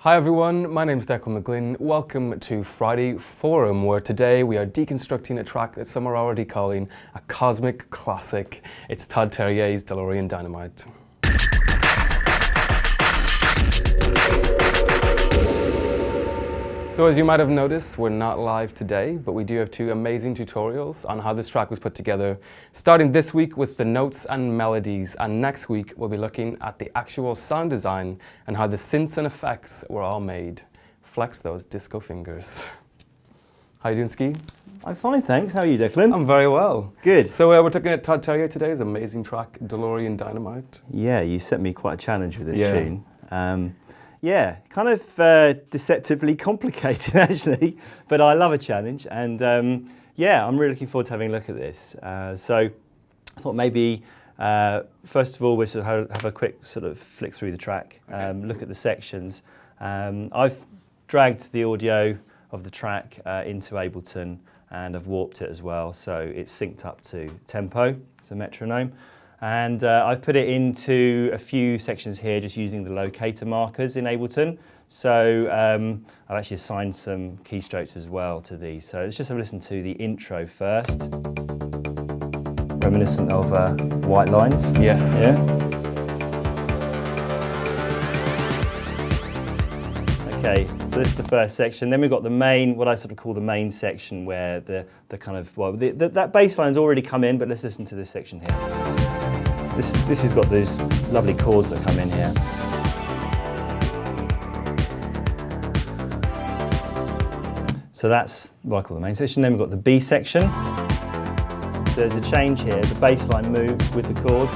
Hi everyone, my name's Declan McGlynn. Welcome to Friday Forum, where today we are deconstructing a track that some are already calling a cosmic classic. It's Todd Terje's Delorean Dynamite. So as you might have noticed, we're not live today, but we do have two amazing tutorials on how this track was put together, starting this week with the notes and melodies, and next week we'll be looking at the actual sound design and how the synths and effects were all made. Flex those disco fingers. How you doing, Ski? I'm fine, thanks. How are you, Declan? I'm very well. Good. So we're looking at Todd Terje today's amazing track, Delorean Dynamite. Yeah, you set me quite a challenge with this tune. Yeah, kind of deceptively complicated actually, but I love a challenge, and yeah, I'm really looking forward to having a look at this. So I thought maybe first of all we'll sort of have a quick sort of flick through the track, look at the sections. I've dragged the audio of the track into Ableton, and I've warped it as well, so it's synced up to tempo, it's a metronome. And I've put it into a few sections here just using the locator markers in Ableton. So I've actually assigned some keystrokes as well to these. So let's just have a listen to the intro first. Reminiscent of White Lines. Yes. Yeah. Okay, so this is the first section. Then we've got the main, what I sort of call the main section, where the kind of, well, that bass line's already come in, but let's listen to this section here. This has got these lovely chords that come in here. So that's what I call the main section. Then we've got the B section. So there's a change here. The bass line moves with the chords.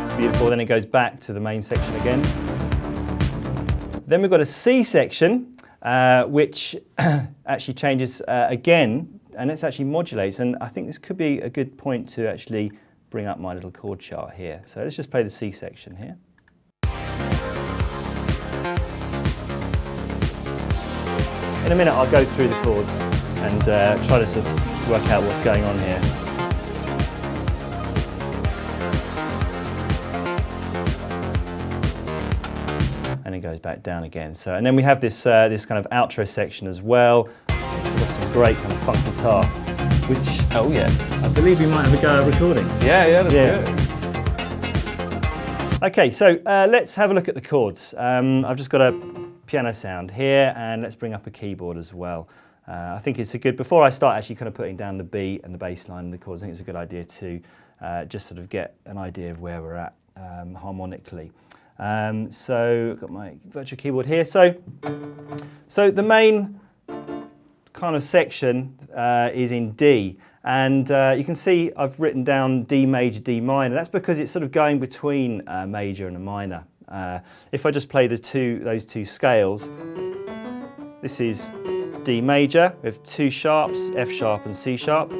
It's beautiful. Then it goes back to the main section again. Then we've got a C section, which actually changes again. And it's actually modulates, and I think this could be a good point to actually bring up my little chord chart here. So let's just play the C section here. In a minute I'll go through the chords and try to sort of work out what's going on here. And it goes back down again. So, and then we have this, this kind of outro section as well. Got some great kind of funk guitar, which Oh yes. I believe we might have a go at recording. Yeah, let's do it. Okay, so let's have a look at the chords. I've just got a piano sound here, and let's bring up a keyboard as well. I think it's a good, before I start actually kind of putting down the beat and the bass line and the chords, I think it's a good idea to just sort of get an idea of where we're at harmonically. So I've got my virtual keyboard here. So the main kind of section is in D, and you can see I've written down D major, D minor. That's because it's sort of going between a major and a minor. If I just play those two scales, this is D major with two sharps, F sharp and C sharp.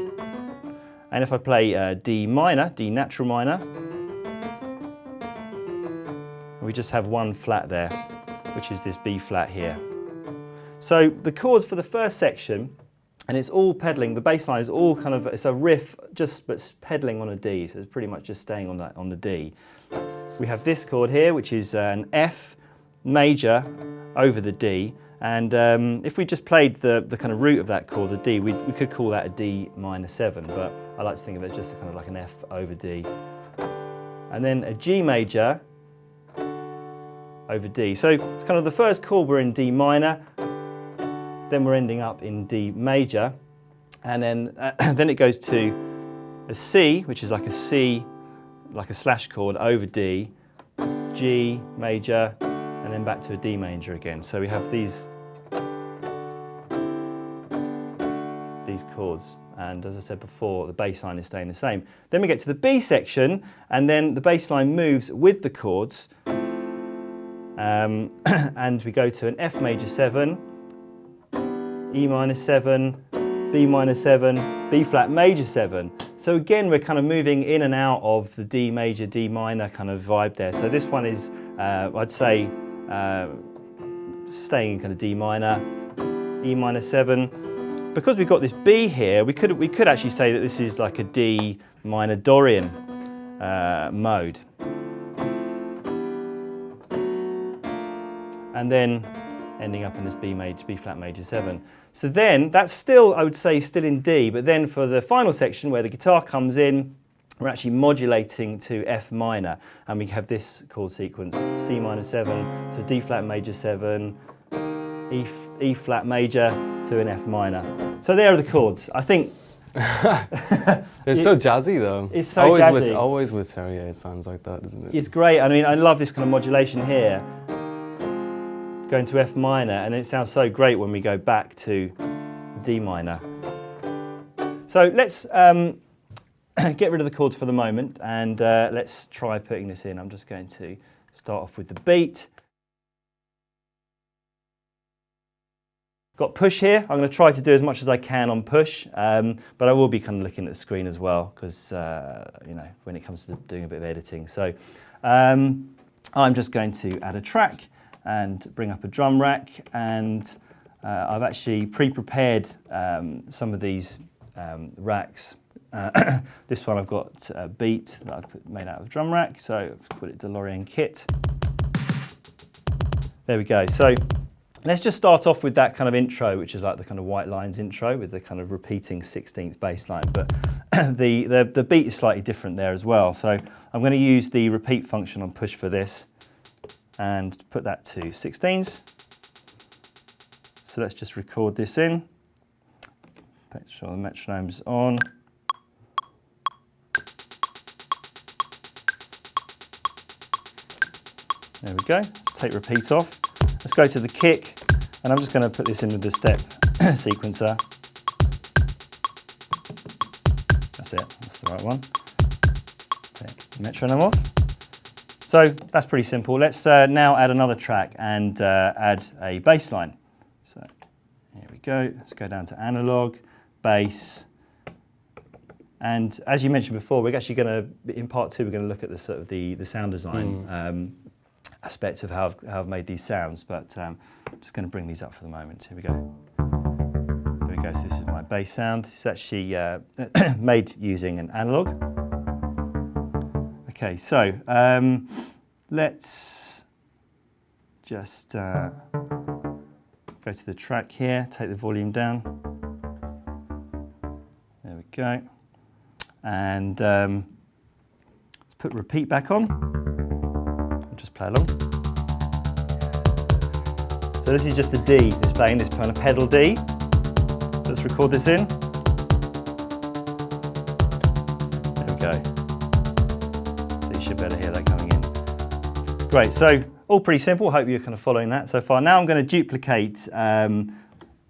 And if I play D minor, D natural minor, we just have one flat there, which is this B flat here. So the chords for the first section, and it's all pedaling, the bass line is all kind of, it's a riff, but it's pedaling on a D, so it's pretty much just staying on the D. We have this chord here, which is an F major over the D, and if we just played the kind of root of that chord, the D, we could call that a D minor 7, but I like to think of it as just kind of like an F over D. And then a G major over D. So it's kind of the first chord, we're in D minor, then we're ending up in D major, and then then it goes to a C, which is like a C, like a slash chord over D, G major, and then back to a D major again. So we have these chords, and as I said before, the bass line is staying the same. Then we get to the B section, and then the bass line moves with the chords, and we go to an F major 7, E minor 7, B minor 7, B flat major 7. So again, we're kind of moving in and out of the D major, D minor kind of vibe there. So this one is, I'd say, staying in kind of D minor, E minor 7. Because we've got this B here, we could actually say that this is like a D minor Dorian mode. and then ending up in this B flat major 7. So then that's still, I would say, still in D, but then for the final section where the guitar comes in, we're actually modulating to F minor, and we have this chord sequence: C minor 7 to D flat major 7, E flat major to an F minor. So there are the chords. I think it's so jazzy though. It's so jazzy. Always with Terje it sounds like that, doesn't it? It's great. I mean, I love this kind of modulation here, going to F minor, and it sounds so great when we go back to D minor. So let's get rid of the chords for the moment, and let's try putting this in. I'm just going to start off with the beat. Got push here. I'm going to try to do as much as I can on push, but I will be kind of looking at the screen as well, because you know, when it comes to doing a bit of editing. So I'm just going to add a track and bring up a drum rack, and I've actually pre-prepared some of these racks. This one I've got a beat that I've made out of drum rack, so I've called it Delorean kit. There we go. So let's just start off with that kind of intro, which is like the kind of White Lines intro with the kind of repeating 16th bass line, but the beat is slightly different there as well. So I'm going to use the repeat function on push for this and put that to 16s. So let's just record this in. Make sure the metronome's on. There we go. Let's take repeat off. Let's go to the kick, and I'm just going to put this in with the step sequencer. That's it. That's the right one. Take the metronome off. So that's pretty simple. Let's now add another track and add a bass line. So here we go. Let's go down to analog, bass. And as you mentioned before, we're actually going to, in part 2, we're going to look at the sort of the sound design aspect of how I've made these sounds, but I'm just going to bring these up for the moment. Here we go. Here we go. So this is my bass sound. It's actually made using an analog. Okay, so let's just go to the track here, take the volume down. There we go. And let's put repeat back on. Just play along. So this is just the D, it's playing this kind of pedal D. Let's record this in. There we go. So you should better hear that coming in. Great, so all pretty simple. Hope you're kind of following that so far. Now I'm going to duplicate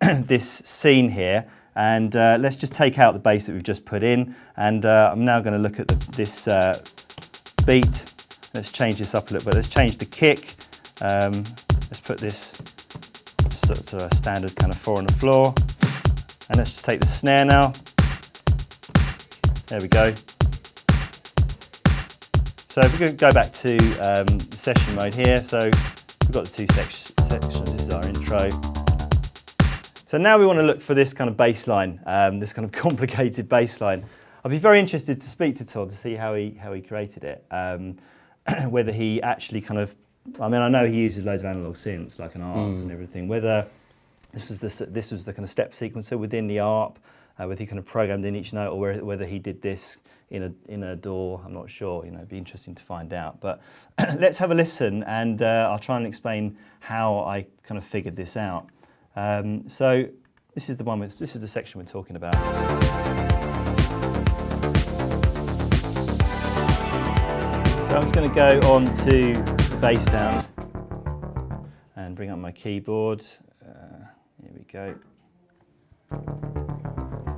this scene here, and let's just take out the bass that we've just put in, and I'm now going to look at this beat. Let's change this up a little bit. Let's change the kick. Let's put this sort of a standard kind of 4 on the floor. And let's just take the snare now. There we go. So if we could go back to the session mode here. So we've got the 2 sections. This is our intro. So now we want to look for this kind of bass line, this kind of complicated bass line. I'd be very interested to speak to Todd to see how he created it. Whether he actually kind of, I mean, I know he uses loads of analog synths like an ARP and everything. Whether this was the kind of step sequencer within the ARP, whether he kind of programmed in each note, or whether he did this in a DAW, I'm not sure. You know, it'd be interesting to find out. But let's have a listen, and I'll try and explain how I kind of figured this out. So this is the section we're talking about. So I'm just going to go on to the bass sound and bring up my keyboard. Here we go.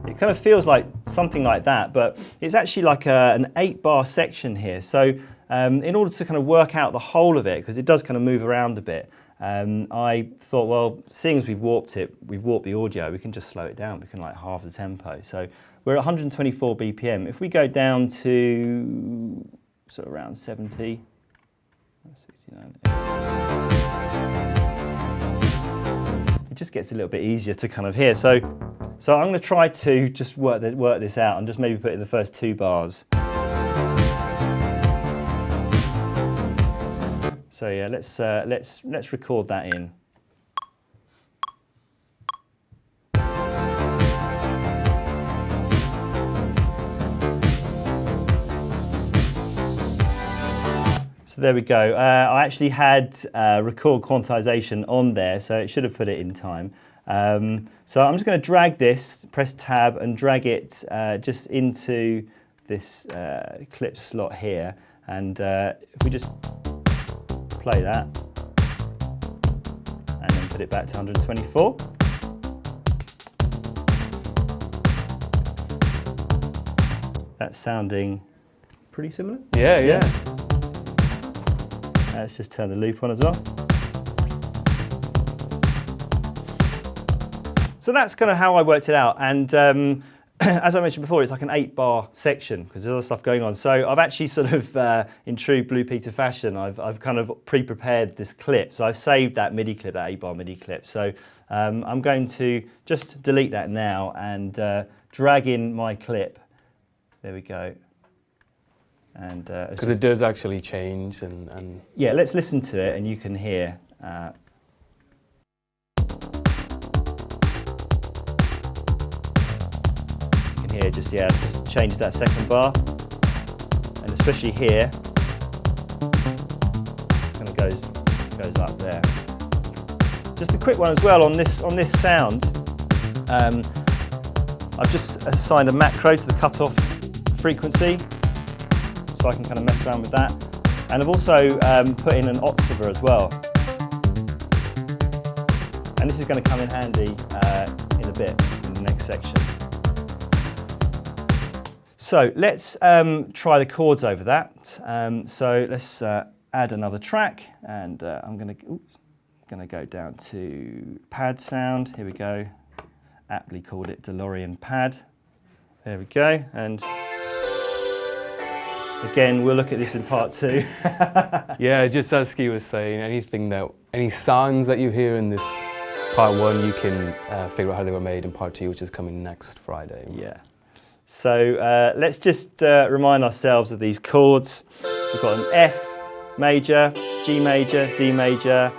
It kind of feels like something like that, but it's actually like an 8-bar section here. So in order to kind of work out the whole of it, because it does kind of move around a bit, I thought, well, seeing as we've warped the audio, we can just slow it down. We can like halve the tempo. So we're at 124 BPM. If we go down to sort of around 70, 69. It just gets a little bit easier to kind of hear. So I'm going to try to just work this out and just maybe put in the first 2 bars. So yeah, let's record that in. So there we go. I actually had record quantization on there, so it should have put it in time. So I'm just going to drag this, press tab and drag it just into this clip slot here. And if we just play that and then put it back to 124. That's sounding pretty similar. Yeah. Let's just turn the loop on as well. So that's kind of how I worked it out. And as I mentioned before, it's like an 8-bar section because there's a lot of stuff going on. So I've actually sort of, in true Blue Peter fashion, I've kind of pre-prepared this clip. So I've saved that MIDI clip, that 8-bar MIDI clip. So I'm going to just delete that now and drag in my clip. There we go. And because it does actually change and yeah, let's listen to it and you can hear. You can hear just change that second bar, and especially here, kind of goes up there. Just a quick one as well on this sound. I've just assigned a macro to the cutoff frequency, so I can kind of mess around with that. And I've also put in an octaver as well. And this is going to come in handy in a bit, in the next section. So let's try the chords over that. So let's add another track, and I'm going to go down to pad sound. Here we go. Aptly called it Delorean pad. There we go. And again, we'll look at this in part 2. yeah, just as Ski was saying, any sounds that you hear in this part 1, you can figure out how they were made in part 2, which is coming next Friday. Yeah. So let's just remind ourselves of these chords. We've got an F major, G major, D major,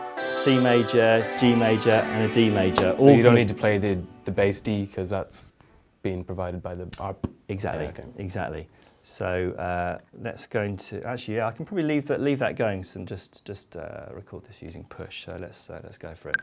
C major, G major, and a D major. So you don't need to play the bass D because that's being provided by the ARP. Exactly. Yeah, okay. Exactly. So let's go into, actually, yeah, I can probably leave that going and just record this using push. So let's go for it.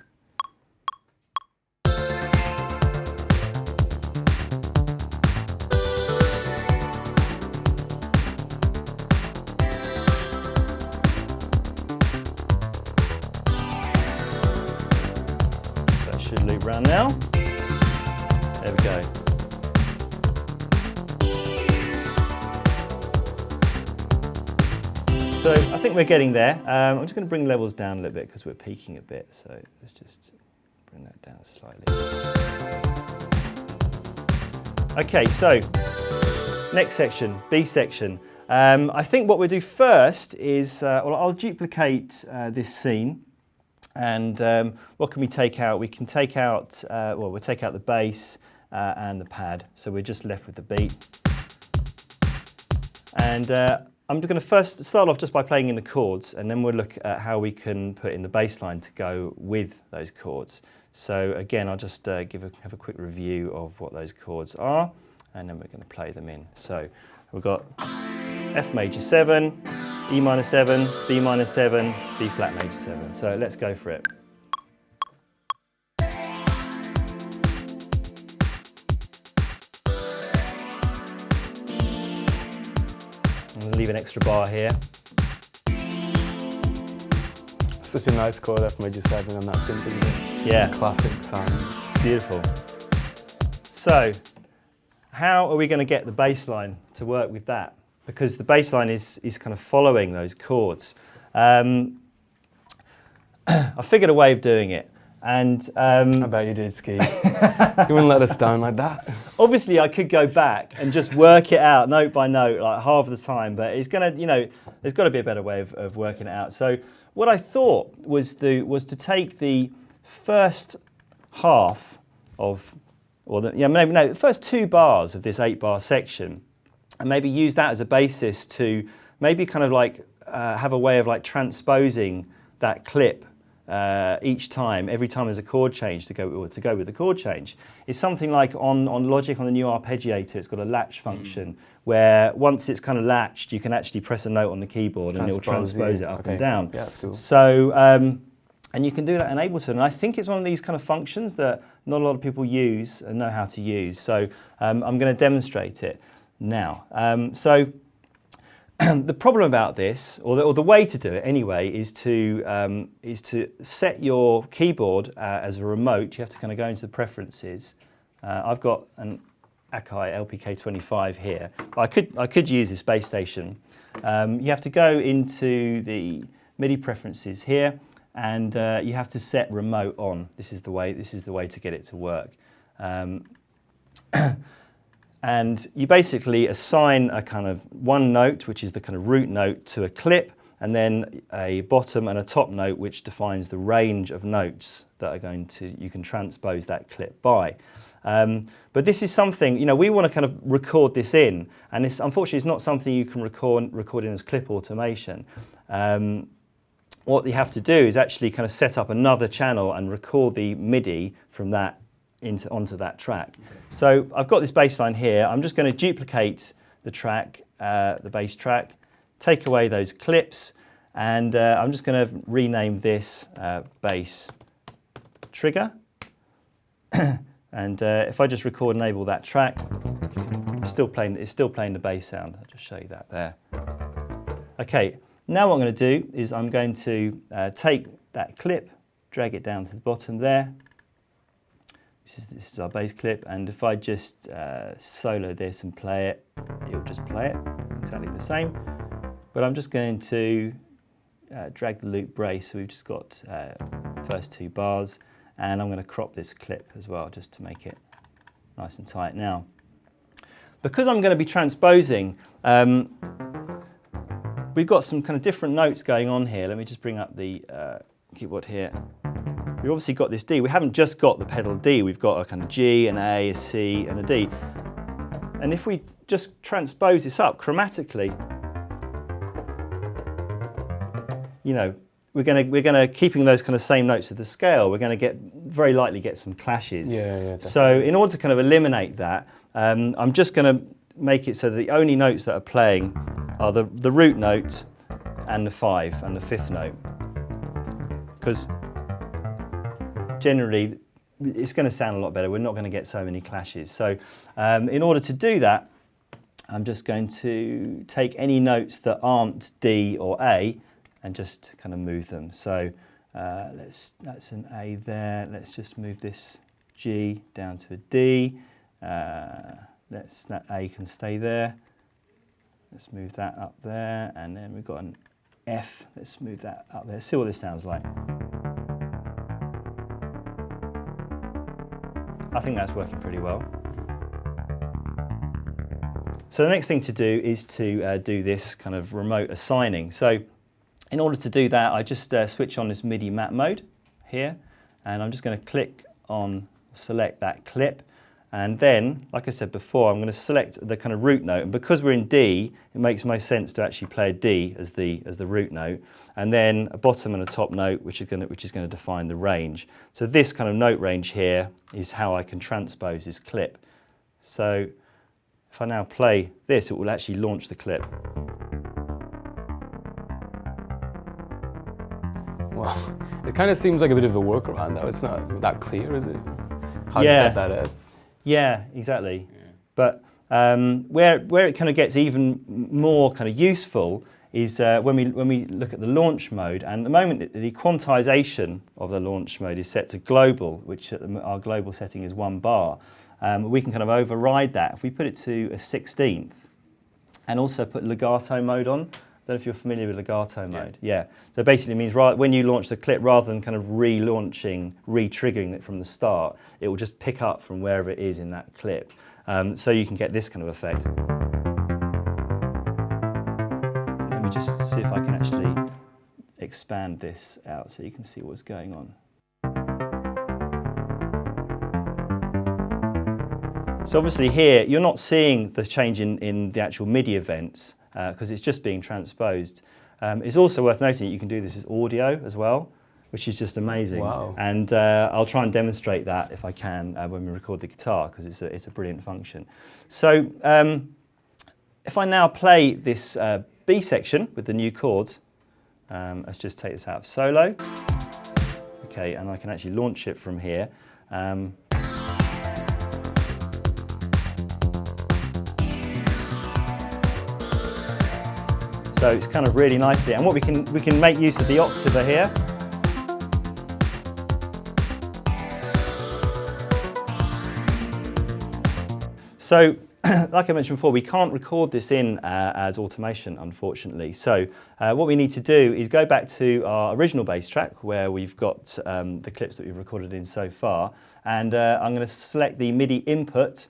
That should loop round now. There we go. So I think we're getting there. I'm just going to bring levels down a little bit because we're peaking a bit. So let's just bring that down slightly. Okay, so next section, B section. I think what we'll do first is, well, I'll duplicate this scene. And what can we take out? We can take out, well, we'll take out the bass and the pad. So we're just left with the beat. And I'm going to first start off just by playing in the chords, and then we'll look at how we can put in the bass line to go with those chords. So again, I'll just have a quick review of what those chords are, and then we're going to play them in. So we've got F major 7, E minor 7, B minor 7, B flat major 7. So let's go for it. Leave an extra bar here. Such a nice chord, F major 7, and that synth. Yeah. Classic sound. It's beautiful. So, how are we going to get the bass line to work with that? Because the bass line is kind of following those chords. I figured a way of doing it. And I bet you did, Ski. You wouldn't let us down like that. Obviously, I could go back and just work it out note by note, like half the time. But it's gonna, there's got to be a better way of working it out. So what I thought was to take the first half of, the first 2 bars of this 8-bar section, and maybe use that as a basis to maybe kind of like have a way of like transposing that clip each time, every time there's a chord change to go with the chord change. It's something like on Logic, on the new arpeggiator, it's got a latch function where once it's kind of latched, you can actually press a note on the keyboard and it will transpose it up and down. Yeah, that's cool. So, and you can do that in Ableton. And I think it's one of these kind of functions that not a lot of people use and know how to use. So I'm going to demonstrate it now. The problem about this, or the way to do it anyway, is to set your keyboard as a remote. You have to kind of go into the preferences. I've got an Akai LPK25 here. I could use this base station. You have to go into the MIDI preferences here, and you have to set remote on. This is the way to get it to work. And you basically assign a kind of one note, which is the kind of root note, to a clip, and then a bottom and a top note, which defines the range of notes that you can transpose that clip by. But this is something, we want to kind of record this in, and unfortunately it's not something you can record in as clip automation. What you have to do is actually kind of set up another channel and record the MIDI from that onto that track. Okay. So I've got this bass line here. I'm just going to duplicate the track, the bass track, take away those clips, and I'm just going to rename this bass trigger. And if I just record and enable that track, it's still playing the bass sound. I'll just show you that there. Okay, now what I'm going to do is I'm going to take that clip, drag it down to the bottom there. This is our bass clip, and if I just solo this and play it, it'll just play it exactly the same. But I'm just going to drag the loop brace, so we've just got first two bars, and I'm going to crop this clip as well, just to make it nice and tight. Now, because I'm going to be transposing, we've got some kind of different notes going on here. Let me just bring up the keyboard here. We've obviously got this D. We haven't just got the pedal D. We've got a kind of G, an A, a C, and a D. And if we just transpose this up chromatically, we're going to keeping those kind of same notes of the scale. We're going to very likely get some clashes. Yeah, so in order to kind of eliminate that, I'm just going to make it so that the only notes that are playing are the root note and the 5 and the 5th note, because generally it's going to sound a lot better. We're not going to get so many clashes. So in order to do that, I'm just going to take any notes that aren't D or A and just kind of move them. So that's an A there. Let's just move this G down to a D. That A can stay there. Let's move that up there, and then we've got an F. Let's move that up there. See what this sounds like. I think that's working pretty well. So the next thing to do is to do this kind of remote assigning. So in order to do that, I just switch on this MIDI map mode here, and I'm just going to click on, select that clip, and then, like I said before, I'm going to select the kind of root note, and because we're in D, it makes most sense to actually play a D as the root note, and then a bottom and a top note, which is going to define the range. So this kind of note range here is how I can transpose this clip. So if I now play this, it will actually launch the clip. Well, it kind of seems like a bit of a workaround, though. It's not that clear, is it? How to set that up? Yeah, exactly. Yeah. But where it kind of gets even more kind of useful is when we look at the launch mode. And at the moment, the quantization of the launch mode is set to global, which our global setting is 1 bar. We can kind of override that. If we put it to a 16th, and also put legato mode on. I don't know if you're familiar with legato mode. Yeah. So basically it means when you launch the clip, rather than kind of re-triggering it from the start, it will just pick up from wherever it is in that clip. So you can get this kind of effect. Let me just see if I can actually expand this out so you can see what's going on. So obviously here, you're not seeing the change in the actual MIDI events, because it's just being transposed. It's also worth noting that you can do this as audio as well, which is just amazing. Wow. And I'll try and demonstrate that if I can when we record the guitar, because it's a brilliant function. So if I now play this B section with the new chords, let's just take this out of solo. Okay, and I can actually launch it from here. So it's kind of really nicely, and what we can make use of the octave here. So, like I mentioned before, we can't record this in as automation, unfortunately. So what we need to do is go back to our original bass track where we've got the clips that we've recorded in so far, and I'm going to select the MIDI input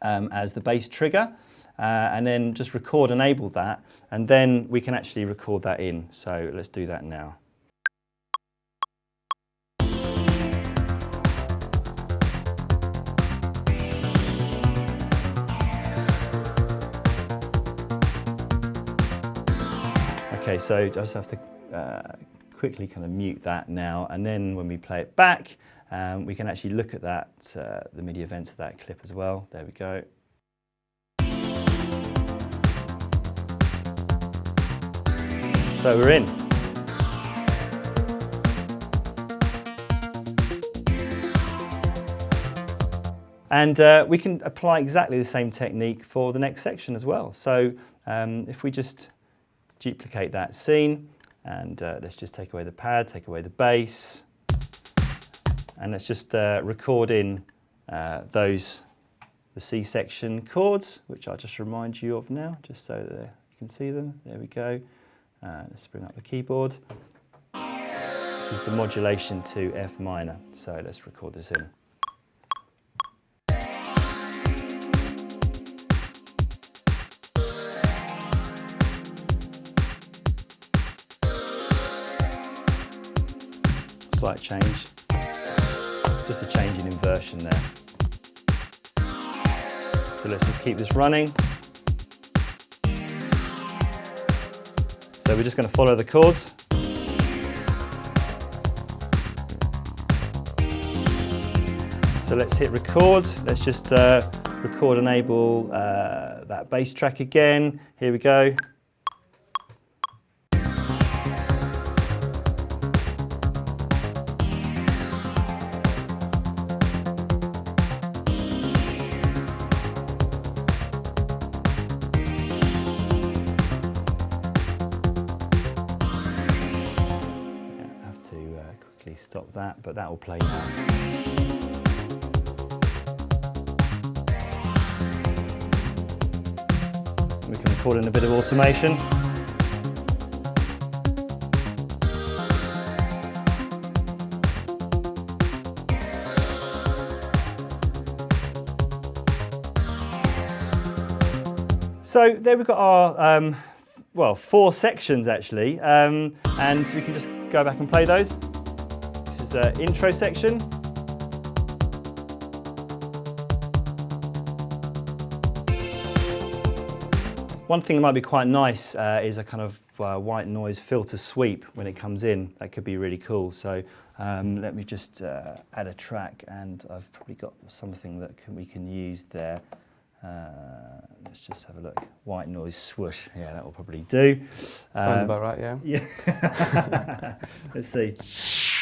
as the bass trigger, and then just record enable that, and then we can actually record that in. So let's do that now. Okay, so I just have to quickly kind of mute that now, and then when we play it back, we can actually look at that, the MIDI events of that clip as well. There we go. So we're in. And we can apply exactly the same technique for the next section as well. So if we just duplicate that scene, and let's just take away the pad, take away the bass, and let's just record in the C section chords, which I'll just remind you of now, just so that you can see them. There we go. Let's bring up the keyboard. This is the modulation to F minor, so let's record this in. Slight change, just a change in inversion there. So let's just keep this running. So we're just going to follow the chords. So let's hit record. Let's just record enable that bass track again. Here we go. Stop that, but that will play now. We can record in a bit of automation. So there we've got our, well, 4 sections actually, and we can just go back and play those. The intro section. One thing that might be quite nice is a kind of white noise filter sweep when it comes in. That could be really cool. So let me just add a track, and I've probably got something that we can use there. Let's just have a look. White noise swoosh. Yeah, that will probably do. Sounds about right, yeah. Yeah. Let's see.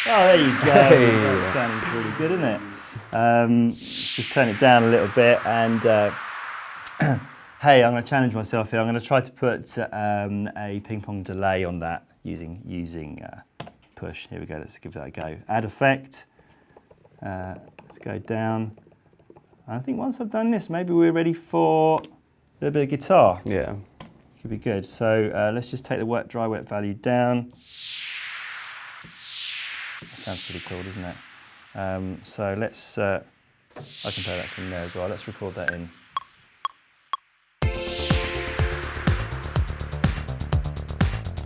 Oh, there you go. Hey. That sounds really good, isn't it? Just turn it down a little bit, and hey, I'm going to challenge myself here. I'm going to try to put a ping pong delay on that using push. Here we go. Let's give that a go. Add effect. Let's go down. I think once I've done this, maybe we're ready for a little bit of guitar. Yeah. Could be good. So let's just take the wet, dry, wet value down. That sounds pretty cool, doesn't it? So let's, I can play that from there as well. Let's record that in.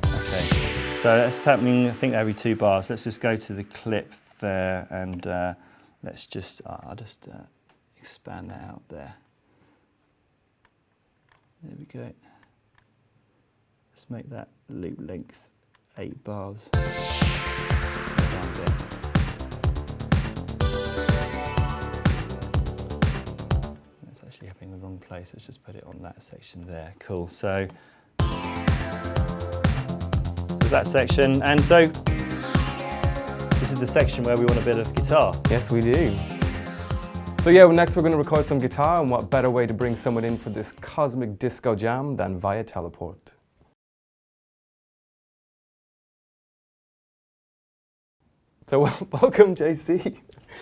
Okay, so that's happening, I think, every 2 bars. Let's just go to the clip there, and let's just, I'll just expand that out there. There we go. Let's make that loop length 8 bars. That's actually happening in the wrong place. Let's just put it on that section there. Cool. So that section, and so this is the section where we want a bit of guitar. Yes, we do. So yeah, next we're going to record some guitar, and what better way to bring someone in for this cosmic disco jam than via teleport. So welcome, JC.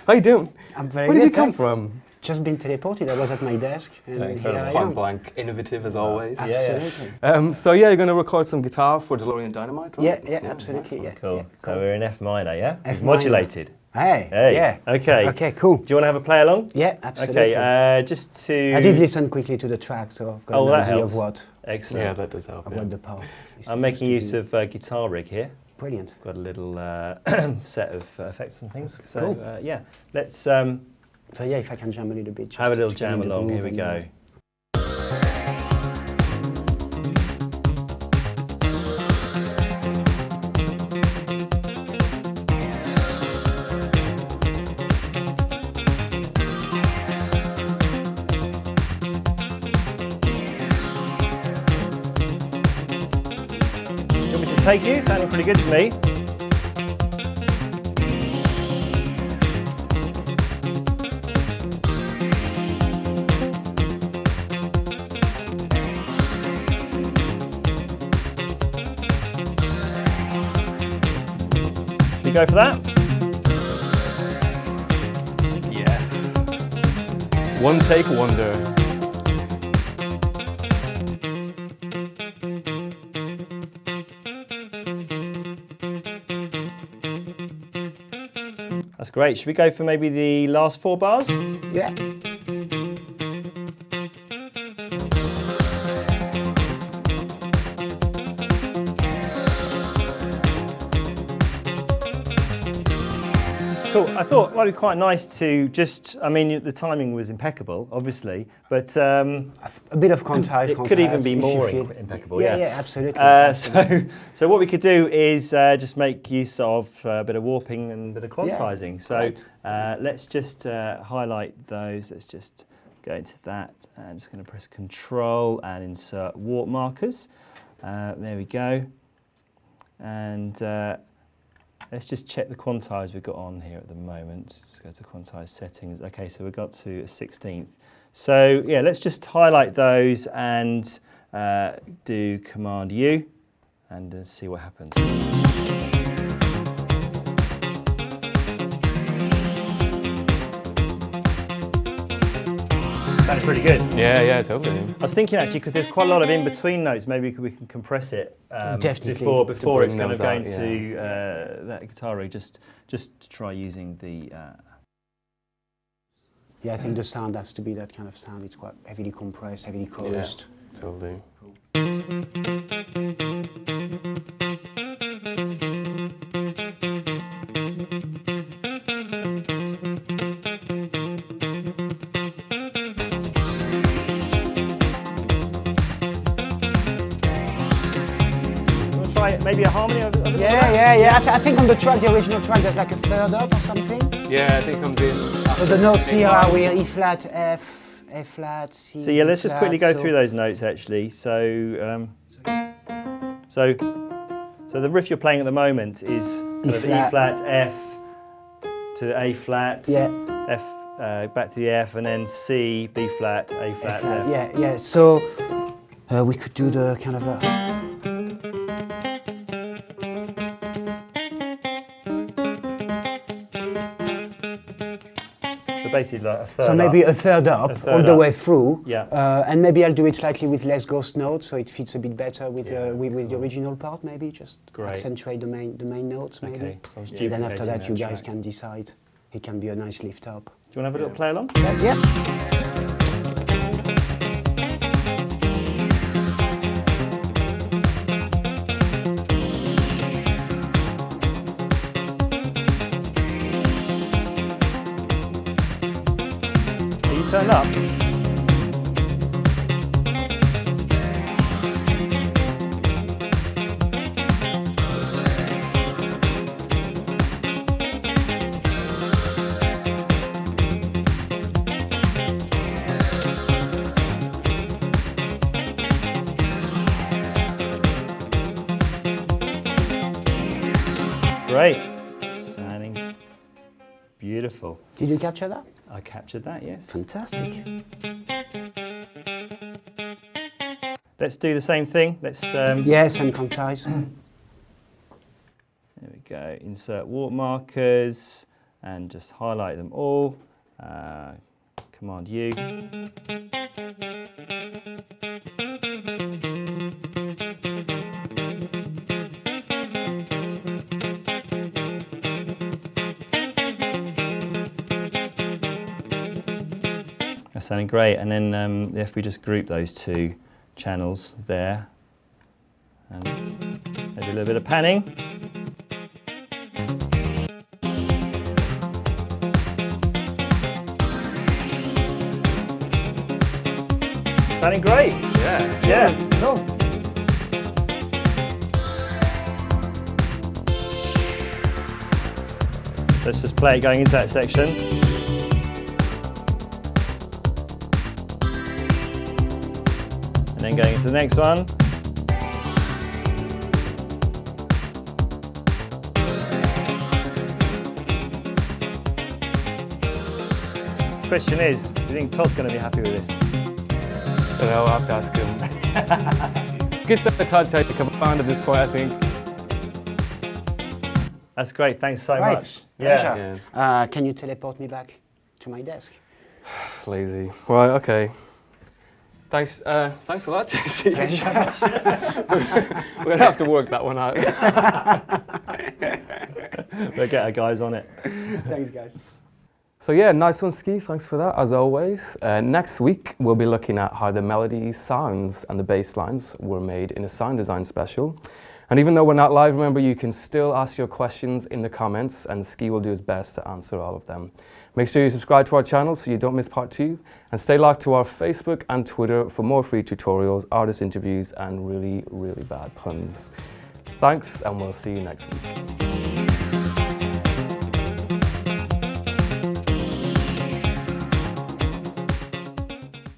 How you doing? I'm very Where good. did you come thanks. from? Just been teleported. I was at my desk, and here I Point am. blank, innovative as always. Absolutely. So yeah, you're going to record some guitar for Delorean Dynamite, right? Yeah, absolutely. Yeah. Cool. Yeah, So we're in F minor, yeah? F We've minor. modulated. Hey. Hey. Yeah. Okay. Okay. Cool. Do you want to have a play along? Yeah, absolutely. Okay. Just to. I did listen quickly to the track, so I've got Oh, an that idea helps. of what Excellent. Yeah, that does help. of Yeah. what the part. I'm making use of guitar rig here. Brilliant. Got a little set of effects and things. So Cool. yeah, let's So yeah, if I can jam a little bit. Just have a little to jam get into the along. Here groove we and, go. Do you want me to take you? Sounding pretty good to me. Should we go for that? Yes. One take wonder. That's great. Should we go for maybe the last 4 bars? Yeah. Cool. I thought it might be quite nice to just, I mean, the timing was impeccable, obviously, but A bit of contrast. it could even be if you more feel- impeccable. Yeah, Yeah. yeah, absolutely. So what we could do is just make use of a bit of warping and a bit of quantizing. So great. let's just highlight those. Let's just go into that. I'm just going to press Control and insert warp markers. There we go. And let's just check the quantize we've got on here at the moment. Let's go to quantize settings. Okay, so we've got to a 16th. So yeah, let's just highlight those and do Command U and see what happens. Sounds pretty good. Yeah, totally. I was thinking actually, because there's quite a lot of in-between notes, maybe we can compress it Definitely. before it's bring kind of those going out, to that guitar rig. Just to try using the. Yeah, I think the sound has to be that kind of sound. It's quite heavily compressed, heavily chorused. Totally. Wanna try maybe a harmony of it? Yeah. I think on the track, the original track, there's like a third up or something. Yeah, I think it comes in. So the notes here are we E flat, F, F flat, C. So yeah, let's just quickly go so through those notes actually. So so the riff you're playing at the moment is kind of E flat, F to A flat, Yeah. F back to the F, and then C, B flat, A flat, F. Yeah. So we could do the kind of So basically like a third so maybe up. a third up A third all the up. way through. Yeah. And maybe I'll do it slightly with less ghost notes, so it fits a bit better with Yeah, with the original part. Maybe just Great. accentuate the main notes. Maybe. Okay, so I was And then after duplicating that, you guys track. can decide. It can be a nice lift up. Do you want to have a little play along? Yeah. Are you turned up? great. Sounding beautiful. Did you capture that? I captured that, yes. Fantastic. Let's do the same thing. Let's. Yes, and quantize. There we go. Insert watermarkers and just highlight them all. Command U. That's sounding great. And then if we just group those two channels there, and maybe a little bit of panning. Sounding great. Yeah. Yeah. Cool. Let's just play it going into that section. And then going into the next one. Question is, do you think Todd's going to be happy with this? I don't know, I'll have to ask him. Good stuff, Todd Terje, to come around at this point, I think. That's great, thanks so Right. much. Pleasure. Can you teleport me back to my desk? Lazy. Right, okay. Thanks a lot, JC. We're going to have to work that one out. We'll get our guys on it. Thanks, guys. So yeah, nice one, Ski. Thanks for that, as always. Next week, we'll be looking at how the melodies, sounds, and the bass lines were made in a sound design special. And even though we're not live, remember, you can still ask your questions in the comments, and Ski will do his best to answer all of them. Make sure you subscribe to our channel so you don't miss part 2, and stay locked to our Facebook and Twitter for more free tutorials, artist interviews, and really, really bad puns. Thanks, and we'll see you next week.